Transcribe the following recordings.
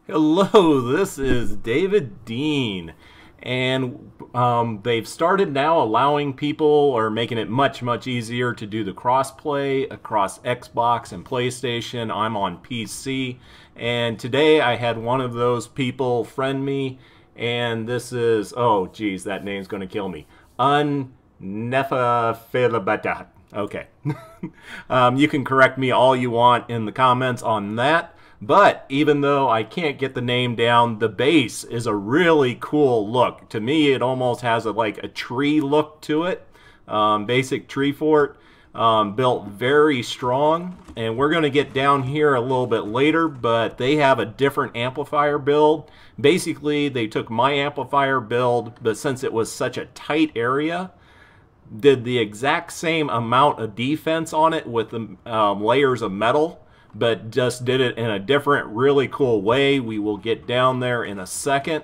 Hello, this is David Dean, and they've started now allowing people or making it much easier to do the crossplay across Xbox and PlayStation. I'm on PC, and today I had one of those people friend me, and this is, oh geez, that name's going to kill me. Nefelibata. Okay. You can correct me all you want in the comments on that. But even though I can't get the name down, the base is a really cool look. To me, it almost has like a tree look to it. Basic tree fort, built very strong. And we're going to get down here a little bit later, but they have a different amplifier build. Basically, they took my amplifier build, but since it was such a tight area, did the exact same amount of defense on it with the layers of metal, but just did it in a different, really cool way. We will get down there in a second.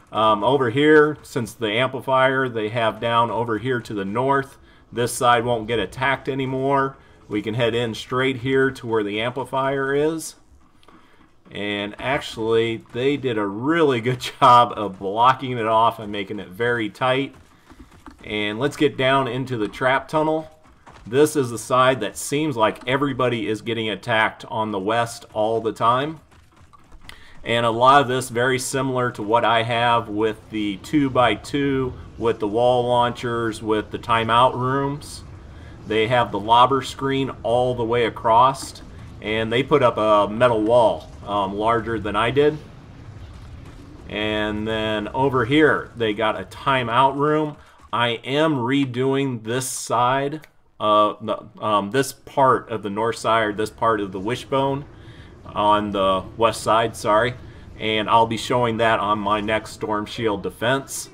Over here, since the amplifier they have down over here to the north, this side won't get attacked anymore. We can head in straight here to where the amplifier is. And actually, they did a really good job of blocking it off and making it very tight. And let's get down into the trap tunnel. This is the side that seems like everybody is getting attacked on the west all the time. And a lot of this very similar to what I have with the 2x2, with the wall launchers, with the timeout rooms. They have the lobber screen all the way across, and they put up a metal wall larger than I did. And then over here, they got a timeout room. I am redoing this side. This part of the north side, or this part of the wishbone on the west side, sorry, and I'll be showing that on my next Storm Shield defense.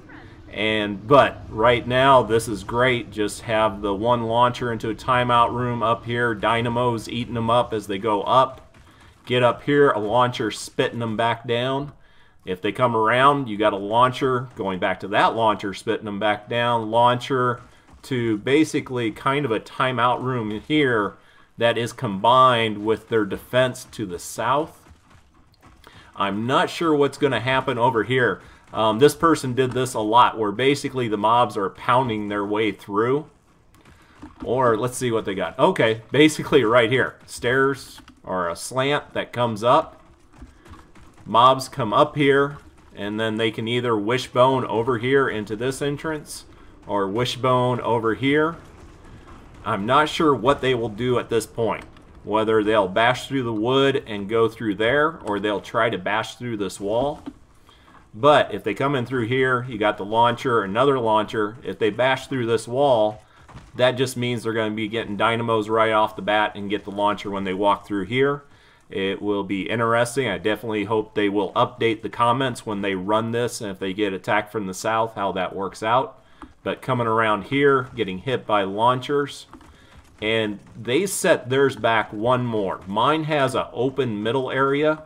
But right now this is great. Just have the one launcher into a timeout room up here, dynamos eating them up as they go up. Get up here, a launcher spitting them back down. If they come around, you got a launcher going back to that launcher, spitting them back down, launcher to basically kind of a timeout room here that is combined with their defense to the south. I'm not sure what's going to happen over here. This person did this a lot, where basically the mobs are pounding their way through. Or let's see what they got. Okay, basically right here, stairs or a slant that comes up. Mobs come up here, and then they can either wishbone over here into this entrance, or wishbone over here. I'm not sure what they will do at this point. Whether they'll bash through the wood and go through there, or they'll try to bash through this wall. But if they come in through here, you got the launcher, another launcher. If they bash through this wall, that just means they're going to be getting dynamos right off the bat and get the launcher when they walk through here. It will be interesting. I definitely hope they will update the comments when they run this, and if they get attacked from the south, how that works out. But coming around here, getting hit by launchers. And they set theirs back one more. Mine has an open middle area,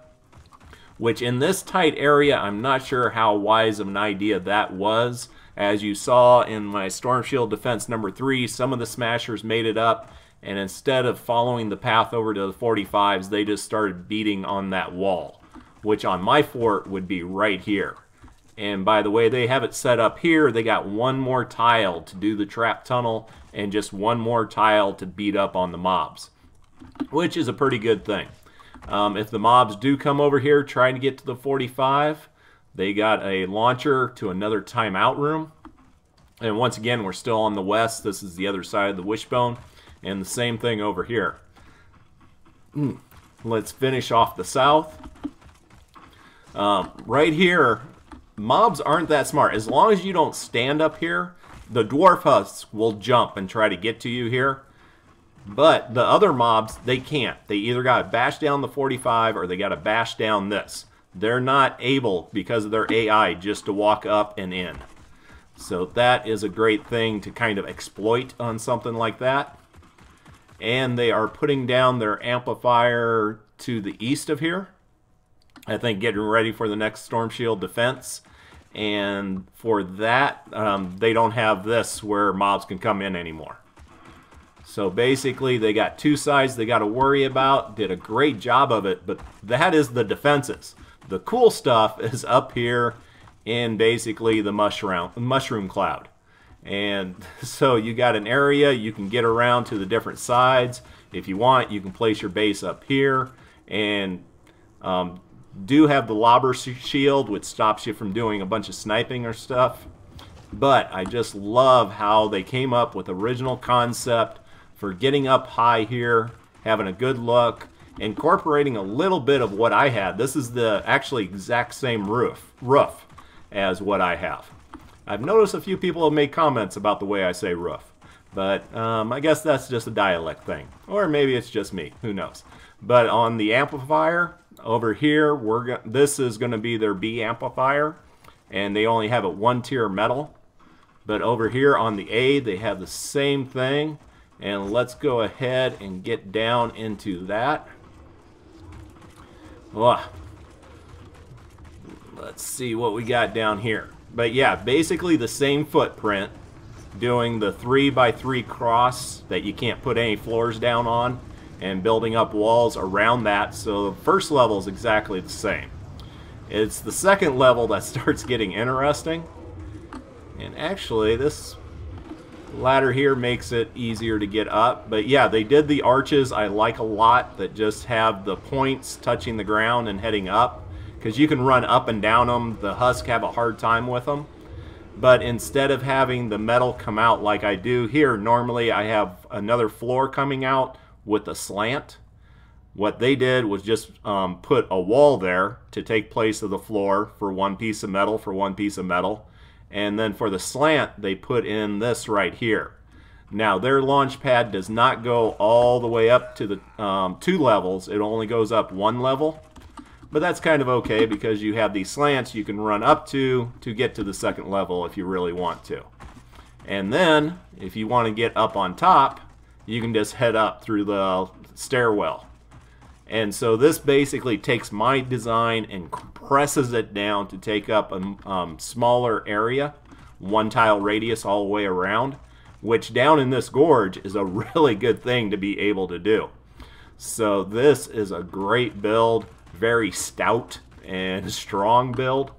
which in this tight area, I'm not sure how wise of an idea that was. As you saw in my Storm Shield Defense number 3, some of the smashers made it up, and instead of following the path over to the 45s, they just started beating on that wall, which on my fort would be right here. And by the way, they have it set up here. They got one more tile to do the trap tunnel and just one more tile to beat up on the mobs, which is a pretty good thing. If the mobs do come over here trying to get to the 45, they got a launcher to another timeout room. And once again, we're still on the west. This is the other side of the wishbone. And the same thing over here. Let's finish off the south. Right here, mobs aren't that smart. As long as you don't stand up here, the dwarf husks will jump and try to get to you here. But the other mobs, they can't. They either got to bash down the 45 or they got to bash down this. They're not able, because of their AI, just to walk up and in. So that is a great thing to kind of exploit on something like that. And they are putting down their amplifier to the east of here. I think getting ready for the next Storm Shield defense. And for that, they don't have this where mobs can come in anymore. So basically, they got two sides they got to worry about. Did a great job of it, but that is the defenses. The cool stuff is up here in basically the mushroom cloud. And so you got an area you can get around to the different sides. If you want, you can place your base up here, and do have the lobber shield, which stops you from doing a bunch of sniping or stuff. But I just love how they came up with original concept for getting up high here, having a good look, incorporating a little bit of what I had. This is the actually exact same roof as what I have. I've noticed a few people have made comments about the way I say roof, but I guess that's just a dialect thing, or maybe it's just me, who knows. But on the amplifier over here, this is going to be their B amplifier, and they only have it 1 tier metal. But over here on the A, they have the same thing, and let's go ahead and get down into that. Let's see what we got down here. But yeah, basically the same footprint, doing the 3x3 cross that you can't put any floors down on, and building up walls around that. So the first level is exactly the same. It's the second level that starts getting interesting. And actually, this ladder here makes it easier to get up. But yeah, they did the arches I like a lot, that just have the points touching the ground and heading up, because you can run up and down them. The husk have a hard time with them. But instead of having the metal come out like I do here, normally I have another floor coming out with a slant. What they did was just put a wall there to take place of the floor for 1 piece of metal for 1 piece of metal. And then for the slant, they put in this right here. Now, their launch pad does not go all the way up to the 2 levels. It only goes up 1 level. But that's kind of okay, because you have these slants you can run up to get to the 2nd level if you really want to. And then, if you want to get up on top, you can just head up through the stairwell. And so this basically takes my design and compresses it down to take up a smaller area, 1 tile radius all the way around, which down in this gorge is a really good thing to be able to do. So this is a great build, very stout and strong build.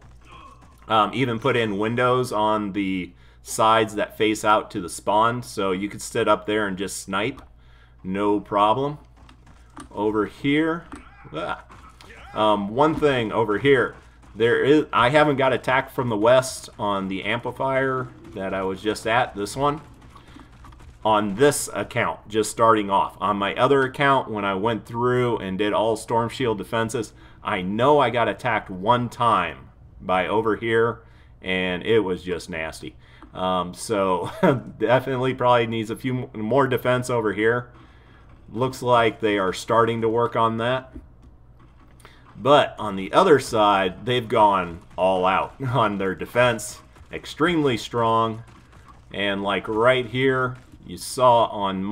Even put in windows on the sides that face out to the spawn, so you could sit up there and just snipe, no problem. Over here, one thing over here, I haven't got attacked from the west on the amplifier that I was just at, this one. On this account, just starting off. On my other account, when I went through and did all storm shield defenses, I know I got attacked 1 time by over here, and it was just nasty. So definitely probably needs a few more defense over here. Looks like they are starting to work on that. But on the other side, they've gone all out on their defense. Extremely strong. And like right here, you saw on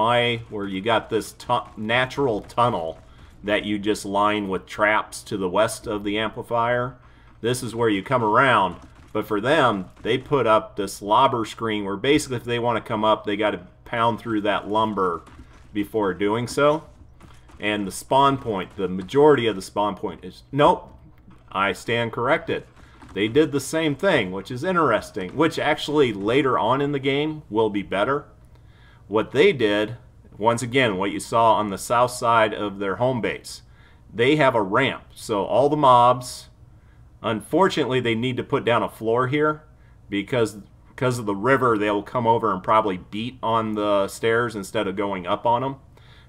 where you got this natural tunnel that you just line with traps to the west of the amplifier. This is where you come around. But for them, they put up this lobber screen where basically if they want to come up, they got to pound through that lumber before doing so. And the spawn point, the majority of the spawn point is, nope, I stand corrected. They did the same thing, which is interesting, which actually later on in the game will be better. What they did, once again, what you saw on the south side of their home base, they have a ramp. So all the mobs, unfortunately, they need to put down a floor here because of the river, they'll come over and probably beat on the stairs instead of going up on them.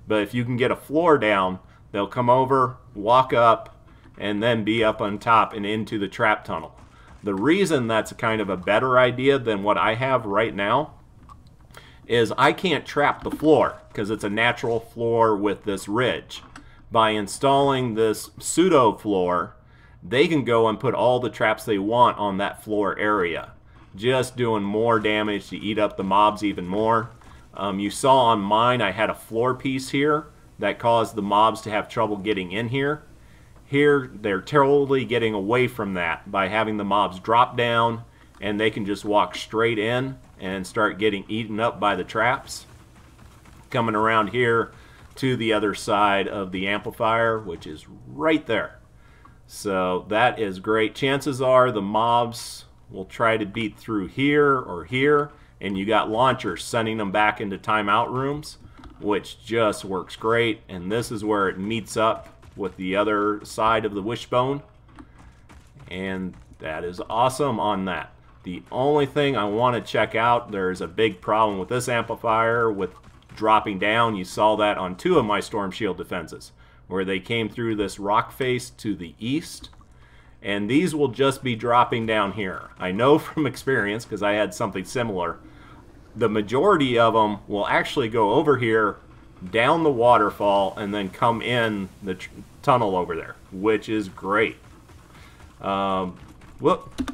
But if you can get a floor down, they'll come over, walk up, and then be up on top and into the trap tunnel. The reason that's kind of a better idea than what I have right now is I can't trap the floor because it's a natural floor with this ridge. By installing this pseudo floor, they can go and put all the traps they want on that floor area, just doing more damage to eat up the mobs even more. You saw on mine I had a floor piece here that caused the mobs to have trouble getting in here. Here they're totally getting away from that by having the mobs drop down, and they can just walk straight in and start getting eaten up by the traps. Coming around here to the other side of the amplifier, which is right there. So that is great. Chances are the mobs will try to beat through here or here, and you got launchers sending them back into timeout rooms, which just works great. And this is where it meets up with the other side of the wishbone, and that is awesome on that. The only thing I want to check out, there's a big problem with this amplifier with dropping down. You saw that on 2 of my storm shield defenses, where they came through this rock face to the east, and these will just be dropping down here. I know from experience, because I had something similar, the majority of them will actually go over here, down the waterfall, and then come in the tunnel over there, which is great. Whoop.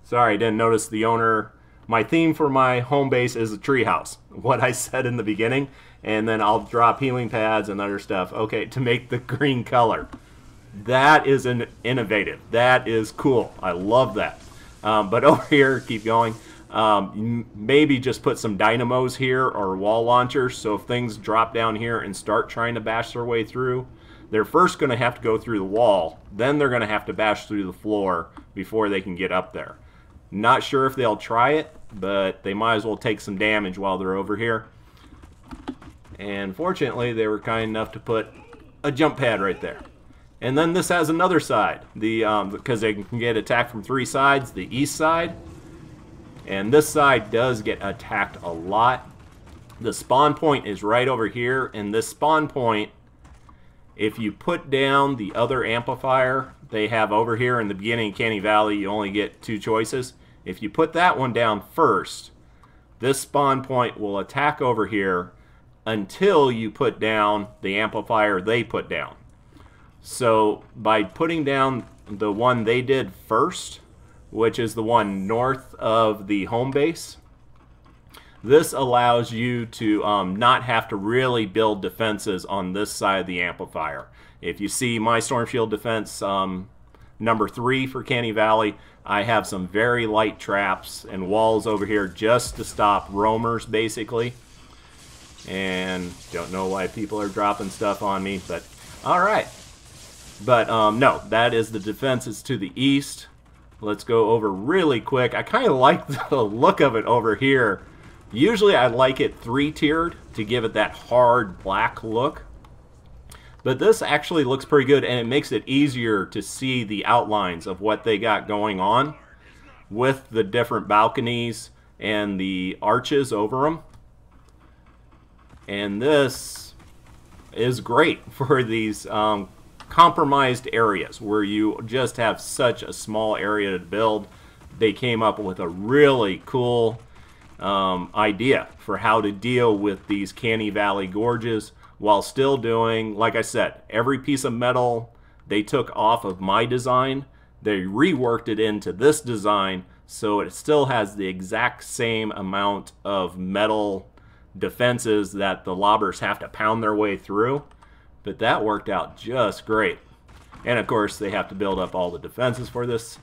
Sorry, I didn't notice the owner. My theme for my home base is a treehouse, what I said in the beginning, and then I'll drop healing pads and other stuff, okay, to make the green color. That is innovative. That is cool. I love that. But over here, keep going. Maybe just put some dynamos here or wall launchers, so if things drop down here and start trying to bash their way through, they're first going to have to go through the wall, then they're going to have to bash through the floor before they can get up there. Not sure if they'll try it, but they might as well take some damage while they're over here. And fortunately, they were kind enough to put a jump pad right there. And then this has another side, because they can get attacked from 3 sides, the east side. And this side does get attacked a lot. The spawn point is right over here, and this spawn point, if you put down the other amplifier they have over here in the beginning of Canny Valley, you only get 2 choices. If you put that one down first, this spawn point will attack over here until you put down the amplifier they put down. So by putting down the one they did first, which is the one north of the home base, this allows you to not have to really build defenses on this side of the amplifier. If you see my Storm Shield defense number 3 for Canny Valley, I have some very light traps and walls over here just to stop roamers, basically. And don't know why people are dropping stuff on me, but alright. But no, that is the defenses to the east. Let's go over really quick. I kind of like the look of it over here. Usually I like it 3-tiered to give it that hard black look. But this actually looks pretty good, and it makes it easier to see the outlines of what they got going on with the different balconies and the arches over them. And this is great for these compromised areas where you just have such a small area to build. They came up with a really cool idea for how to deal with these Canny Valley gorges while still doing, like I said, every piece of metal they took off of my design, they reworked it into this design so it still has the exact same amount of metal defenses that the lobbers have to pound their way through. But that worked out just great. And of course they have to build up all the defenses for this.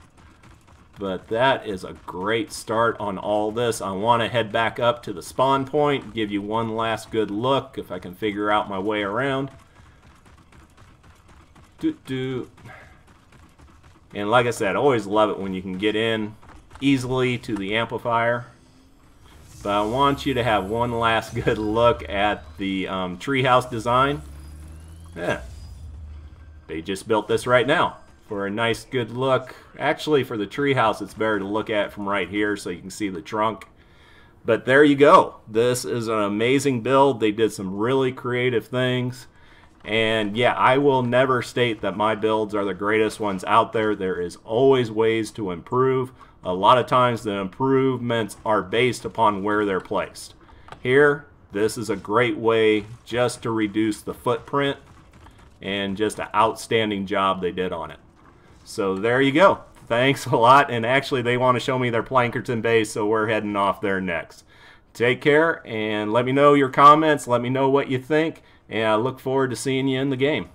But that is a great start on all this. I want to head back up to the spawn point, give you one last good look if I can figure out my way around. And like I said, I always love it when you can get in easily to the amplifier. But I want you to have one last good look at the treehouse design. Yeah, they just built this right now for a nice good look. Actually, for the treehouse, it's better to look at from right here so you can see the trunk. But there you go. This is an amazing build. They did some really creative things. And yeah, I will never state that my builds are the greatest ones out there. There is always ways to improve. A lot of times the improvements are based upon where they're placed. Here, this is a great way just to reduce the footprint, and just an outstanding job they did on it. So there you go. Thanks a lot. And actually they want to show me their Plankerton base, so we're heading off there next. Take care and let me know your comments. Let me know what you think. And I look forward to seeing you in the game.